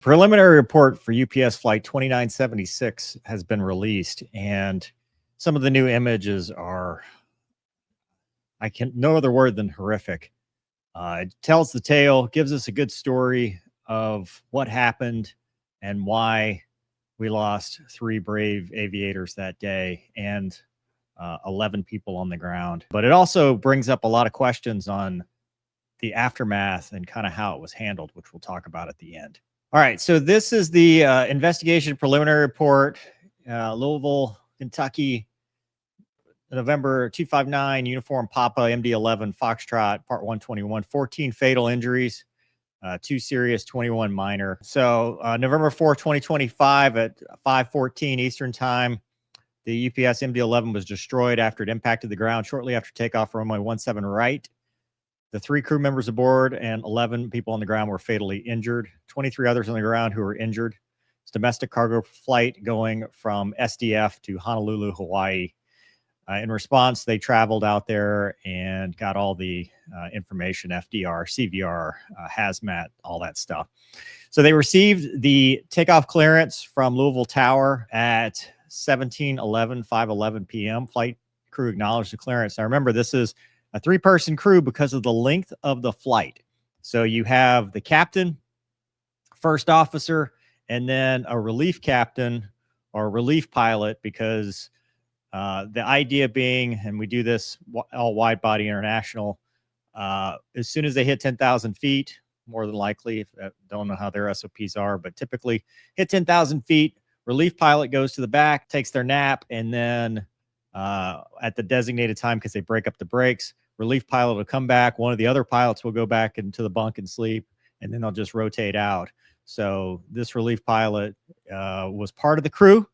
Preliminary report for UPS flight 2976 has been released, and some of the new images are, no other word than horrific. It tells the tale, gives us a good story of what happened and why we lost 3 brave aviators that day and 11 people on the ground. But it also brings up a lot of questions on the aftermath and kind of how it was handled, which we'll talk about at the end. All right, so this is the investigation preliminary report, Louisville, Kentucky, November 259, Uniform Papa, MD-11, Foxtrot, Part 121, 14 fatal injuries, 2 serious, 21 minor. So November 4, 2025 at 5:14 Eastern Time, the UPS MD-11 was destroyed after it impacted the ground shortly after takeoff from runway 17 right. The 3 crew members aboard and 11 people on the ground were fatally injured. 23 others on the ground who were injured. It's a domestic cargo flight going from SDF to Honolulu, Hawaii. In response, they traveled out there and got all the information, FDR, CVR, hazmat, all that stuff. So they received the takeoff clearance from Louisville Tower at 5:11 p.m. Flight crew acknowledged the clearance. Now remember, this is a 3-person crew because of the length of the flight. So you have the captain, first officer, and then a relief captain or relief pilot, because the idea being, and we do this all wide body international, as soon as they hit 10,000 feet, more than likely, don't know how their SOPs are, but typically hit 10,000 feet, relief pilot goes to the back, takes their nap, and then at the designated time, because they break up the brakes, relief pilot will come back. One of the other pilots will go back into the bunk and sleep, and then they'll just rotate out. So this relief pilot was part of the crew,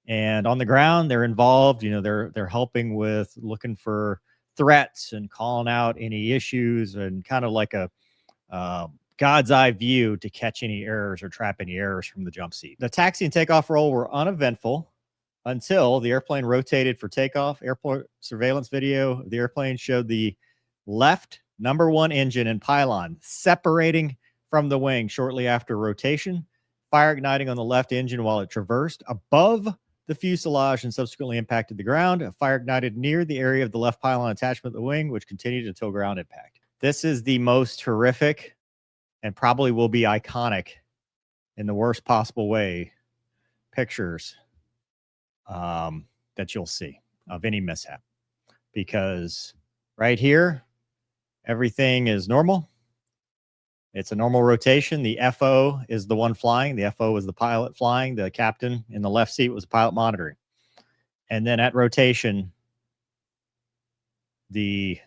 and on the ground, they're involved. You know, they're helping with looking for threats and calling out any issues, and kind of like a God's eye view to catch any errors or trap any errors from the jump seat. The taxi and takeoff roll were uneventful until the airplane rotated for takeoff. Airport surveillance video of the airplane showed the left number 1 engine and pylon separating from the wing shortly after rotation, fire igniting on the left engine while it traversed above the fuselage and subsequently impacted the ground. A fire ignited near the area of the left pylon attachment of the wing, which continued until ground impact. This is the most horrific and probably will be iconic in the worst possible way pictures that you'll see of any mishap, because right here, everything is normal. It's a normal rotation. The FO is the one flying. The FO was the pilot flying. The captain in the left seat was the pilot monitoring. And then at rotation, the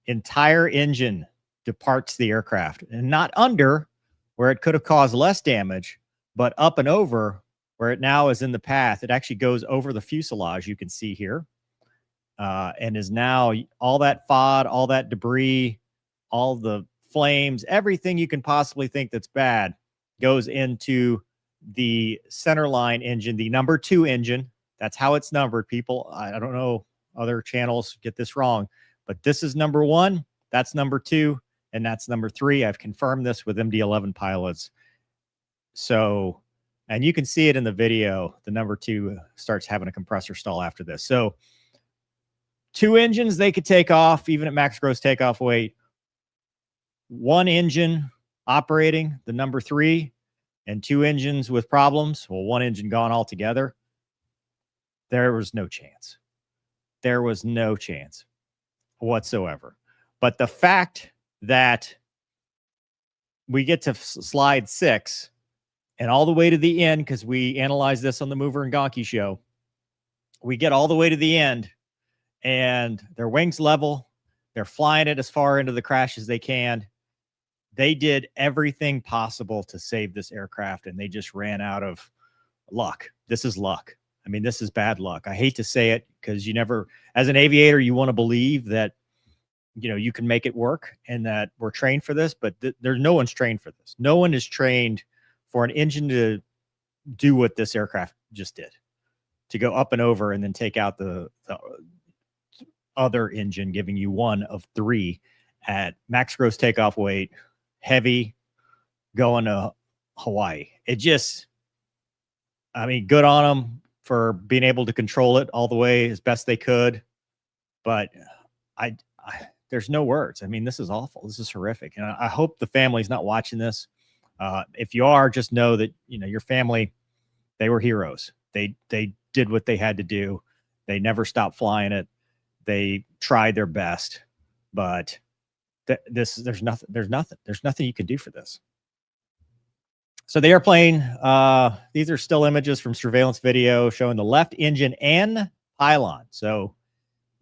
entire engine departs the aircraft, and not under, where it could have caused less damage, but up and over, where it now is in the path. It actually goes over the fuselage, you can see here, and is now all that FOD, all that debris, all the flames, everything you can possibly think that's bad goes into the centerline engine, the number 2 engine. That's how it's numbered, people. I don't know, other channels get this wrong, but this is number 1, that's number 2, and that's number 3. I've confirmed this with MD-11 pilots. So, and you can see it in the video, the number 2 starts having a compressor stall after this. So 2 engines, they could take off even at max gross takeoff weight. 1 engine operating, the number 3, and 2 engines with problems. Well, 1 engine gone altogether. There was no chance. There was no chance whatsoever. But the fact that we get to slide 6 and all the way to the end, because we analyzed this on the Mover and Gonky show, we get all the way to the end and their wings level, they're flying it as far into the crash as they can. They did everything possible to save this aircraft, and they just ran out of luck. This is luck. I mean, this is bad luck. I hate to say it, because you never, as an aviator, you want to believe that, you know, you can make it work and that we're trained for this, but there's no one's trained for this. No one is trained for an engine to do what this aircraft just did, to go up and over and then take out the other engine, giving you 1 of 3 at max gross takeoff weight, heavy, going to Hawaii. It just, I mean, good on them for being able to control it all the way as best they could. But I there's no words. I mean, this is awful. This is horrific. And I hope the family's not watching this. If you are, just know that, you know, your family, they were heroes. They did what they had to do. They never stopped flying it. They tried their best, but there's nothing you can do for this. So the airplane, these are still images from surveillance video showing the left engine and pylon. So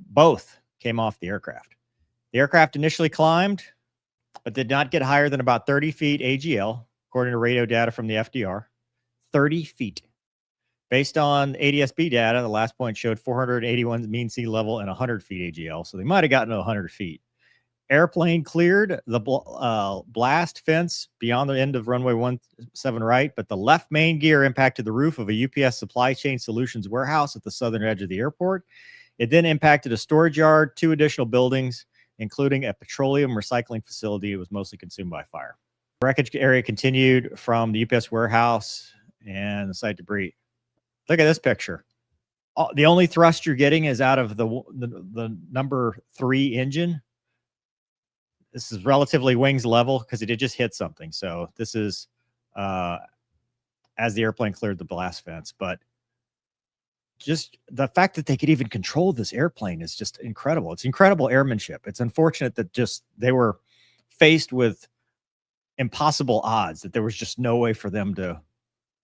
both came off the aircraft. The aircraft initially climbed, but did not get higher than about 30 feet AGL, according to radio data from the FDR. 30 feet. Based on NTSB data, the last point showed 481 mean sea level and 100 feet AGL. So they might have gotten to 100 feet. Airplane cleared the blast fence beyond the end of runway 17 right, but the left main gear impacted the roof of a UPS Supply Chain Solutions warehouse at the southern edge of the airport. It then impacted a storage yard, 2 additional buildings, including a petroleum recycling facility. It was mostly consumed by fire. The wreckage area continued from the UPS warehouse and the site debris. Look at this picture. The only thrust you're getting is out of the number 3 engine. This is relatively wings level because it did just hit something. So this is as the airplane cleared the blast fence. But just the fact that they could even control this airplane is just incredible. It's incredible airmanship. It's unfortunate that just they were faced with impossible odds, that there was just no way for them to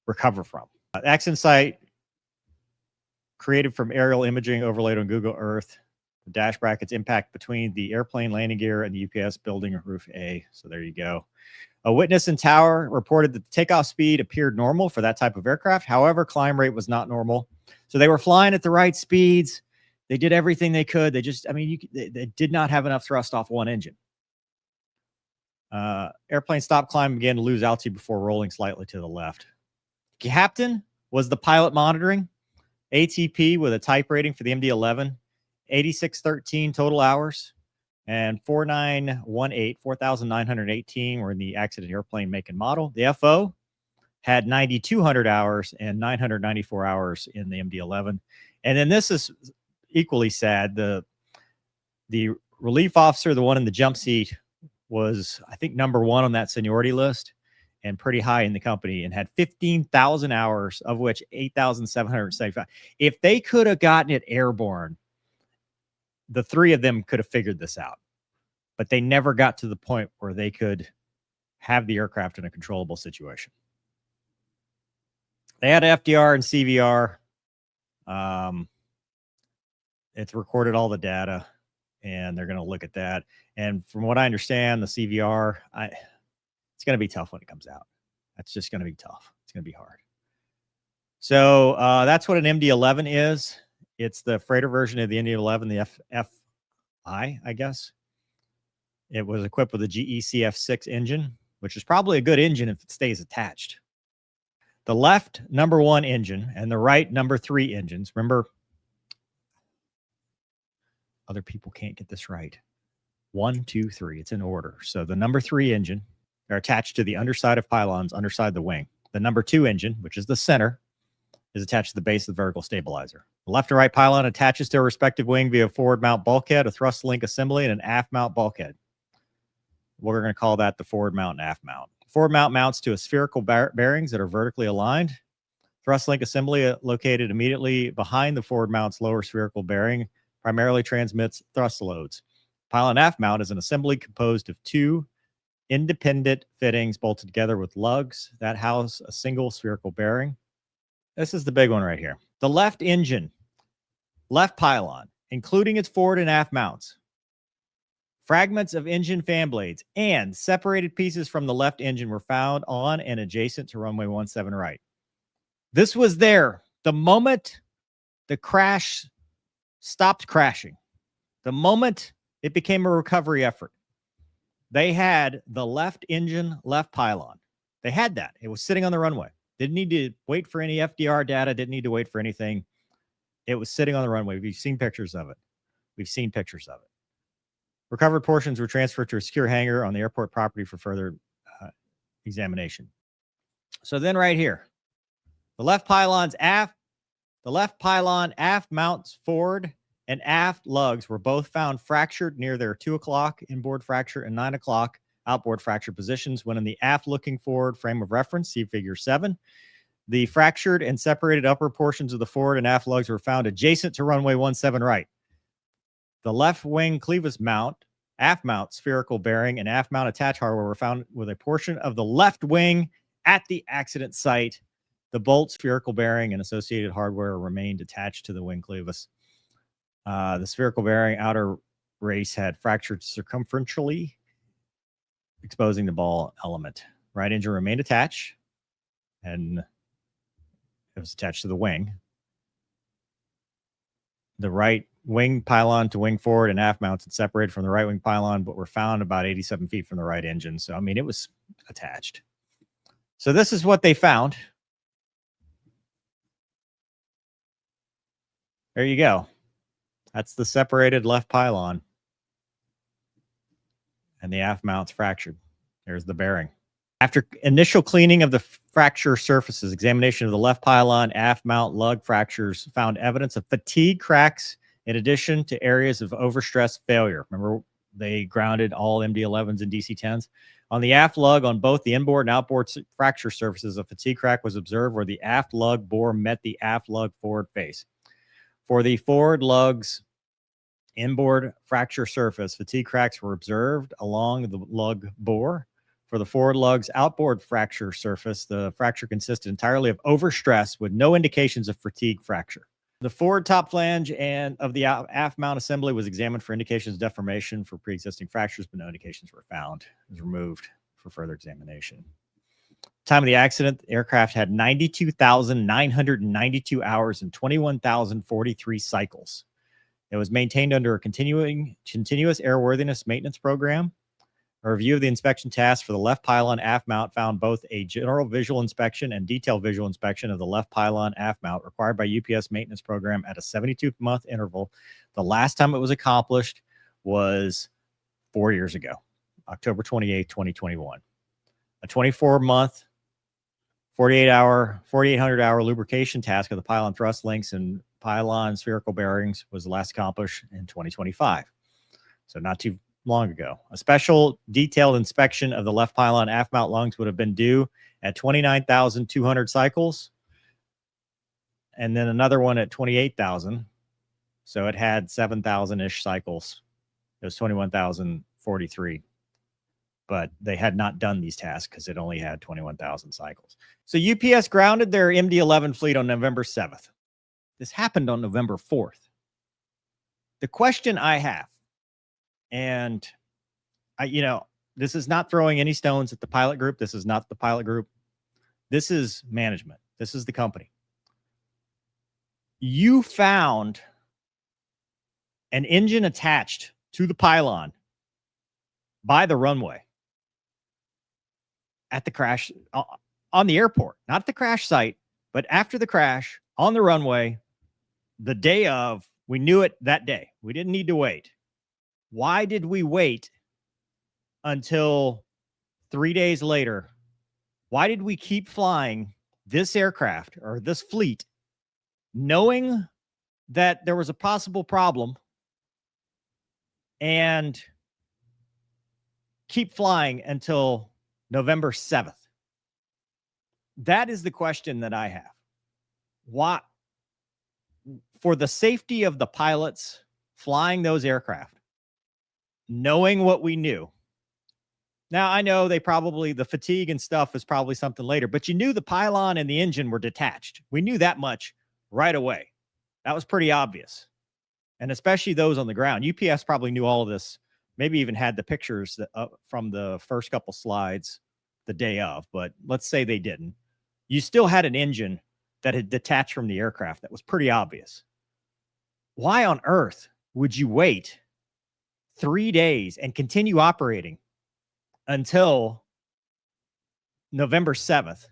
recover from. Accident site created from aerial imaging overlaid on Google Earth. The dash brackets impact between the airplane landing gear and the UPS building roof A. So there you go. A witness in tower reported that the takeoff speed appeared normal for that type of aircraft. However, climb rate was not normal. So they were flying at the right speeds. They did everything they could. They just, I mean, they did not have enough thrust off one engine. Airplane stopped climbing, began to lose altitude before rolling slightly to the left. Captain was the pilot monitoring. ATP with a type rating for the MD-11, 8613 total hours, and 4,918 were in the accident airplane make and model. The FO had 9,200 hours and 994 hours in the MD-11. And then this is equally sad. The relief officer, the one in the jump seat, was, I think, number 1 on that seniority list and pretty high in the company, and had 15,000 hours, of which 8,775. If they could have gotten it airborne, the 3 of them could have figured this out, but they never got to the point where they could have the aircraft in a controllable situation. They had FDR and CVR. It's recorded all the data, and they're going to look at that. And from what I understand, the CVR, it's going to be tough when it comes out. That's just going to be tough. It's going to be hard. So that's what an MD-11 is. It's the freighter version of the MD-11, the FI, I guess. It was equipped with a GE CF6 engine, which is probably a good engine if it stays attached. The left number 1 engine and the right number 3 engines. Remember, other people can't get this right. 1, 2, 3. It's in order. So the number 3 engine are attached to the underside of pylons, underside the wing. The number 2 engine, which is the center, is attached to the base of the vertical stabilizer. The left and right pylon attaches to a respective wing via forward mount bulkhead, a thrust link assembly, and an aft mount bulkhead. We're going to call that the forward mount and aft mount. Forward mount mounts to a spherical bearings that are vertically aligned. Thrust link assembly located immediately behind the forward mount's lower spherical bearing primarily transmits thrust loads. Pylon aft mount is an assembly composed of 2 independent fittings bolted together with lugs that house a single spherical bearing. This is the big one right here. The left engine, left pylon, including its forward and aft mounts, fragments of engine fan blades, and separated pieces from the left engine were found on and adjacent to runway 17 right. This was there the moment the crash stopped crashing. The moment it became a recovery effort. They had the left engine, left pylon. They had that. It was sitting on the runway. Didn't need to wait for any FDR data. Didn't need to wait for anything. It was sitting on the runway. We've seen pictures of it. We've seen pictures of it. Recovered portions were transferred to a secure hangar on the airport property for further examination. So then right here, the left pylon aft mounts forward and aft lugs were both found fractured near their 2 o'clock inboard fracture and 9 o'clock outboard fracture positions when in the aft looking forward frame of reference, see figure 7. The fractured and separated upper portions of the forward and aft lugs were found adjacent to runway 17 right. The left wing clevis mount, aft mount spherical bearing, and aft mount attach hardware were found with a portion of the left wing at the accident site. The bolt, spherical bearing, and associated hardware remained attached to the wing clevis. The spherical bearing outer race had fractured circumferentially, exposing the ball element. Right engine remained attached, and it was attached to the wing. The right wing pylon to wing forward and aft mounts had separated from the right wing pylon, but were found about 87 feet from the right engine. So, I mean, it was attached. So this is what they found. There you go. That's the separated left pylon. And the aft mount's fractured. There's the bearing. After initial cleaning of the fracture surfaces, examination of the left pylon, aft mount lug fractures found evidence of fatigue cracks in addition to areas of overstress failure. Remember, they grounded all MD-11s and DC-10s. On the aft lug on both the inboard and outboard fracture surfaces, a fatigue crack was observed where the aft lug bore met the aft lug forward face. For the forward lug's inboard fracture surface, fatigue cracks were observed along the lug bore. For the forward lug's outboard fracture surface, the fracture consisted entirely of overstress with no indications of fatigue fracture. The forward top flange and of the aft mount assembly was examined for indications of deformation for pre-existing fractures, but no indications were found. It was removed for further examination. Time of the accident, the aircraft had 92,992 hours and 21,043 cycles. It was maintained under a continuous airworthiness maintenance program. A review of the inspection task for the left pylon aft mount found both a general visual inspection and detailed visual inspection of the left pylon aft mount required by UPS maintenance program at a 72-month interval. The last time it was accomplished was 4 years ago, October 28, 2021. A 24-month, 4,800-hour lubrication task of the pylon thrust links and pylon spherical bearings was last accomplished in 2025. So not too long ago. A special detailed inspection of the left pylon aft mount lungs would have been due at 29,200 cycles, and then another one at 28,000. So it had 7,000-ish cycles. It was 21,043. But they had not done these tasks because it only had 21,000 cycles. So UPS grounded their MD-11 fleet on November 7th. This happened on November 4th. The question I have, and this is not throwing any stones at the pilot group. This is not the pilot group. This is management. This is the company. You found an engine attached to the pylon by the runway at the crash on the airport, not the crash site, but after the crash on the runway, the day of. We knew it that day. We didn't need to wait. Why did we wait until 3 days later? Why did we keep flying this aircraft or this fleet knowing that there was a possible problem and keep flying until November 7th? That is the question that I have. Why? For the safety of the pilots flying those aircraft, knowing what we knew. Now, I know the fatigue and stuff is probably something later, but you knew the pylon and the engine were detached. We knew that much right away. That was pretty obvious. And especially those on the ground. UPS probably knew all of this, maybe even had the pictures from the first couple slides the day of, but let's say they didn't. You still had an engine that had detached from the aircraft. That was pretty obvious. Why on earth would you wait 3 days and continue operating until November 7th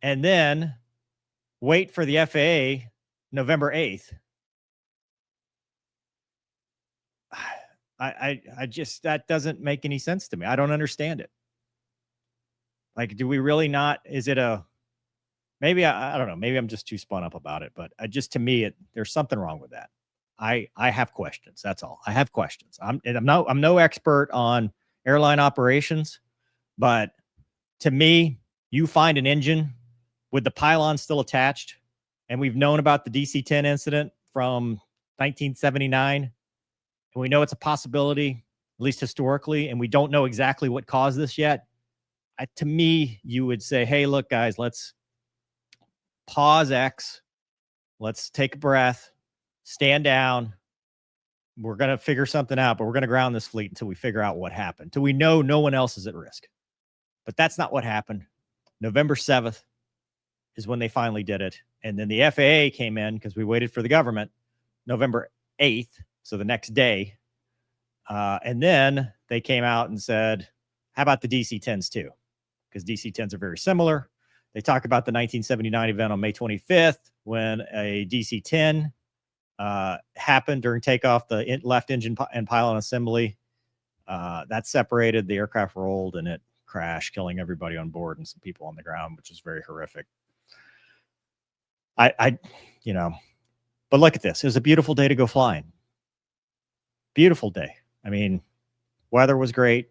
and then wait for the FAA November 8th? I just, that doesn't make any sense to me. I don't understand it. Like, do we really not, is it a maybe I don't know. Maybe I'm just too spun up about it, but just to me, there's something wrong with that. I have questions. That's all. I have questions. I'm no expert on airline operations, but to me, you find an engine with the pylon still attached, and we've known about the DC-10 incident from 1979, and we know it's a possibility, at least historically, and we don't know exactly what caused this yet. To me, you would say, hey, look, guys, let's pause X. Let's take a breath, stand down. We're going to figure something out, but we're going to ground this fleet until we figure out what happened, until we know no one else is at risk. But that's not what happened. November 7th is when they finally did it. And then the FAA came in because we waited for the government, November 8th, so the next day. And then they came out and said, how about the DC-10s too? Because DC-10s are very similar. They talk about the 1979 event on May 25th when a DC-10 happened during takeoff, the left engine and pylon assembly. That separated, the aircraft rolled, and it crashed, killing everybody on board and some people on the ground, which is very horrific. You know, but look at this. It was a beautiful day to go flying. Beautiful day. I mean, weather was great.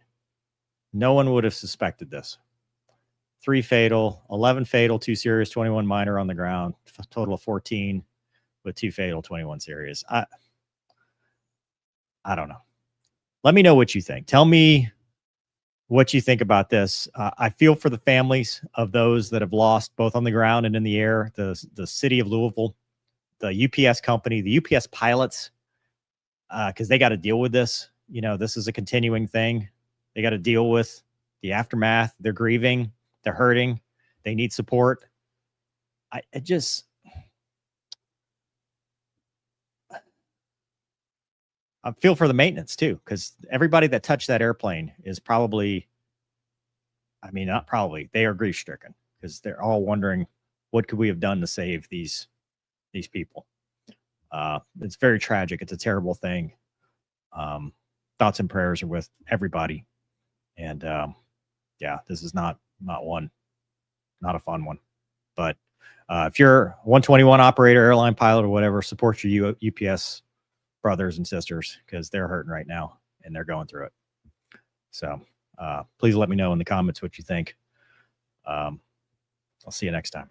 No one would have suspected this. 3 fatal, 11 fatal, 2 serious, 21 minor on the ground, total of 14 with 2 fatal, 21 serious. I don't know. Let me know what you think. Tell me what you think about this. I feel for the families of those that have lost both on the ground and in the air, the city of Louisville, the UPS company, the UPS pilots, because they got to deal with this. You know, this is a continuing thing. They got to deal with the aftermath. They're grieving. They're hurting. They need support. I feel for the maintenance too, because everybody that touched that airplane is probably, I mean, not probably, they are grief stricken because they're all wondering what could we have done to save these people. It's very tragic. It's a terrible thing. Thoughts and prayers are with everybody. And yeah, this is not a fun one. But if you're a 121 operator, airline pilot, or whatever, support your UPS brothers and sisters because they're hurting right now and they're going through it. So please let me know in the comments what you think. I'll see you next time.